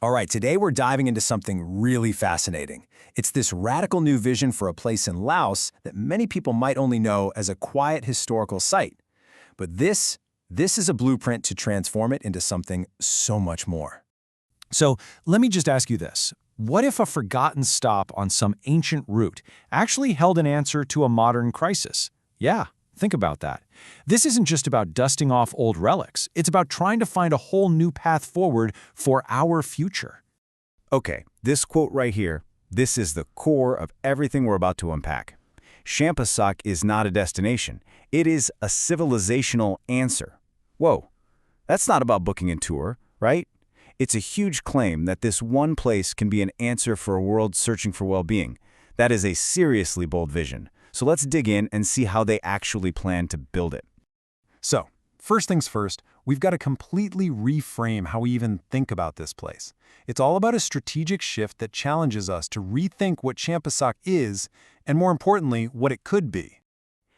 All right, today we're diving into something really fascinating. It's this radical new vision for a place in Laos that many people might only know as a quiet historical site. But this is a blueprint to transform it into something so much more. So let me just ask you this. What if a forgotten stop on some ancient route actually held an answer to a modern crisis? Yeah, think about that. This isn't just about dusting off old relics. It's about trying to find a whole new path forward for our future. Okay, this quote right here, this is the core of everything we're about to unpack. Champasak is not a destination. It is a civilizational answer. Whoa, that's not about booking a tour, right? It's a huge claim that this one place can be an answer for a world searching for well-being. That is a seriously bold vision. So let's dig in and see how they actually plan to build it. So, first things first, we've got to completely reframe how we even think about this place. It's all about a strategic shift that challenges us to rethink what Champasak is, and more importantly, what it could be.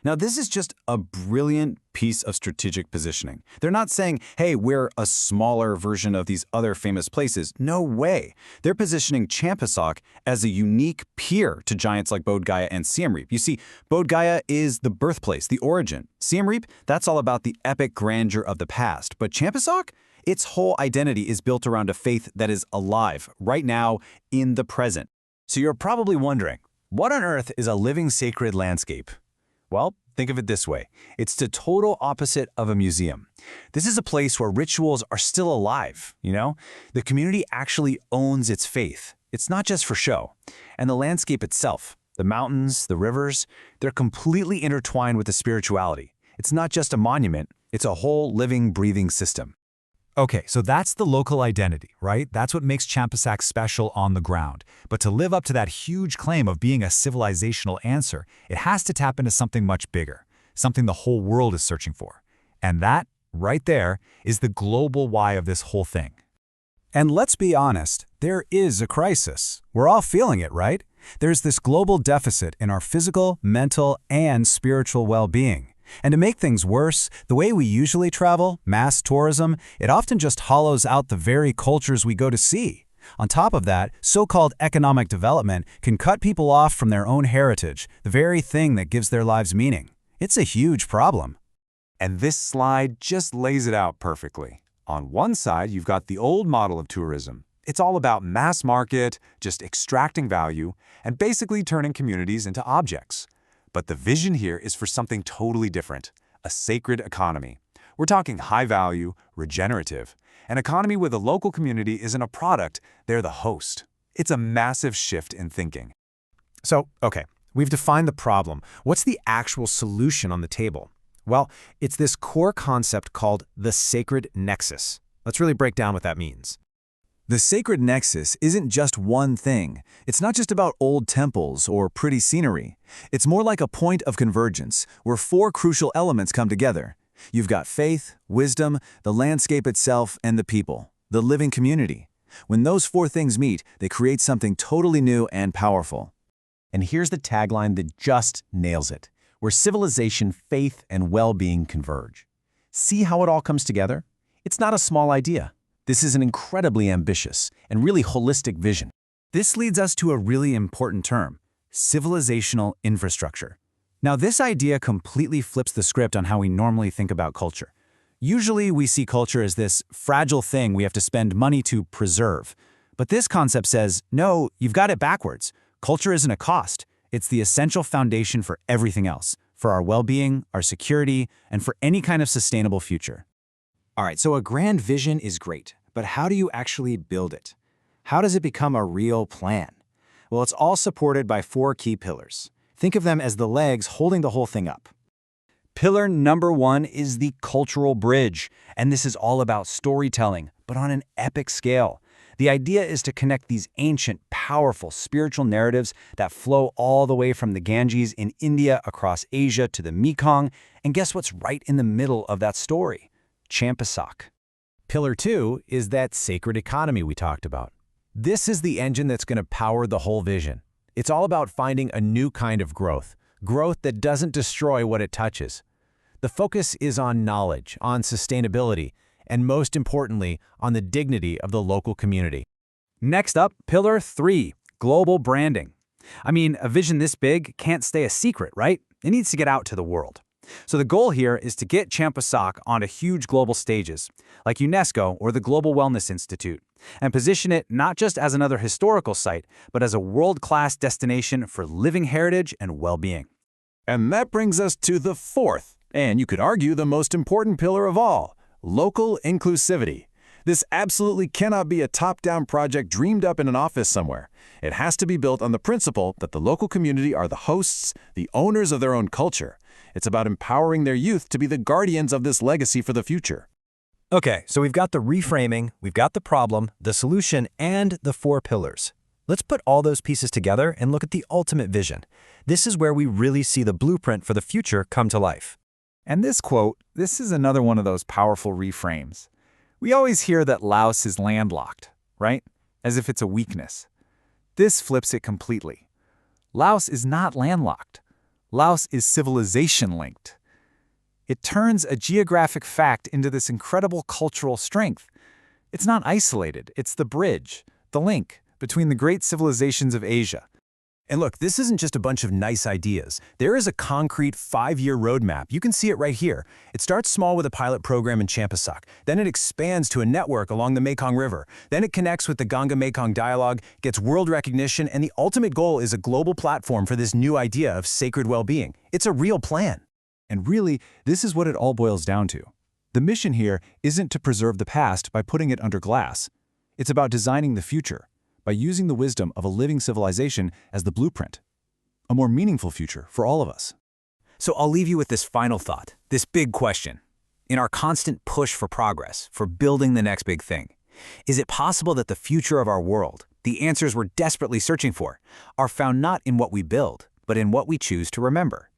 Now, this is just a brilliant piece of strategic positioning. They're not saying, hey, we're a smaller version of these other famous places. No way. They're positioning Champasak as a unique peer to giants like Bodh Gaya and Siem Reap. You see, Bodh Gaya is the birthplace, the origin. Siem Reap, that's all about the epic grandeur of the past. But Champasak, its whole identity is built around a faith that is alive, right now, in the present. So you're probably wondering, what on earth is a living sacred landscape? Well, think of it this way. It's the total opposite of a museum. This is a place where rituals are still alive, you know? The community actually owns its faith. It's not just for show. And the landscape itself, the mountains, the rivers, they're completely intertwined with the spirituality. It's not just a monument, it's a whole living, breathing system. Okay, so that's the local identity, right? That's what makes Champasak special on the ground. But to live up to that huge claim of being a civilizational answer, it has to tap into something much bigger, something the whole world is searching for. And that, right there, is the global why of this whole thing. And let's be honest, there is a crisis. We're all feeling it, right? There's this global deficit in our physical, mental, and spiritual well-being. And to make things worse, the way we usually travel, mass tourism, it often just hollows out the very cultures we go to see. On top of that, so-called economic development can cut people off from their own heritage, the very thing that gives their lives meaning. It's a huge problem. And this slide just lays it out perfectly. On one side, you've got the old model of tourism. It's all about mass market, just extracting value, and basically turning communities into objects. But the vision here is for something totally different, a sacred economy. We're talking high value, regenerative, an economy where the local community isn't a product, they're the host. It's a massive shift in thinking. So, okay, we've defined the problem. What's the actual solution on the table? Well, it's this core concept called the sacred nexus. Let's really break down what that means. The sacred nexus isn't just one thing. It's not just about old temples or pretty scenery. It's more like a point of convergence where four crucial elements come together. You've got faith, wisdom, the landscape itself, and the people, the living community. When those four things meet, they create something totally new and powerful. And here's the tagline that just nails it, where civilization, faith, and well-being converge. See how it all comes together? It's not a small idea. This is an incredibly ambitious and really holistic vision. This leads us to a really important term, civilizational infrastructure. Now, this idea completely flips the script on how we normally think about culture. Usually, we see culture as this fragile thing we have to spend money to preserve. But this concept says, no, you've got it backwards. Culture isn't a cost. It's the essential foundation for everything else, for our well-being, our security, and for any kind of sustainable future. All right, so a grand vision is great, but how do you actually build it? How does it become a real plan? Well, it's all supported by four key pillars. Think of them as the legs holding the whole thing up. Pillar number one is the cultural bridge, and this is all about storytelling, but on an epic scale. The idea is to connect these ancient, powerful spiritual narratives that flow all the way from the Ganges in India across Asia to the Mekong, and guess what's right in the middle of that story? Champasak. Pillar 2 is that sacred economy we talked about. This is the engine that's going to power the whole vision. It's all about finding a new kind of growth that doesn't destroy what it touches. The focus is on knowledge, on sustainability, and most importantly, on the dignity of the local community. Next up, Pillar 3, global branding. I mean, a vision this big can't stay a secret, right? It needs to get out to the world. So the goal here is to get Champasak onto huge global stages, like UNESCO or the Global Wellness Institute, and position it not just as another historical site, but as a world-class destination for living heritage and well-being. And that brings us to the fourth, and you could argue the most important pillar of all, local inclusivity. This absolutely cannot be a top-down project dreamed up in an office somewhere. It has to be built on the principle that the local community are the hosts, the owners of their own culture. It's about empowering their youth to be the guardians of this legacy for the future. Okay, so we've got the reframing, we've got the problem, the solution, and the 4 pillars. Let's put all those pieces together and look at the ultimate vision. This is where we really see the blueprint for the future come to life. And this quote, this is another one of those powerful reframes. We always hear that Laos is landlocked, right? As if it's a weakness. This flips it completely. Laos is not landlocked. Laos is civilization-linked. It turns a geographic fact into this incredible cultural strength. It's not isolated, it's the bridge, the link between the great civilizations of Asia. And look, this isn't just a bunch of nice ideas. There is a concrete 5-year roadmap. You can see it right here. It starts small with a pilot program in Champasak. Then it expands to a network along the Mekong River. Then it connects with the Ganga-Mekong dialogue, gets world recognition, and the ultimate goal is a global platform for this new idea of sacred well-being. It's a real plan. And really, this is what it all boils down to. The mission here isn't to preserve the past by putting it under glass. It's about designing the future, by using the wisdom of a living civilization as the blueprint. A more meaningful future for all of us. So I'll leave you with this final thought, this big question. In our constant push for progress, for building the next big thing, is it possible that the future of our world, the answers we're desperately searching for, are found not in what we build, but in what we choose to remember?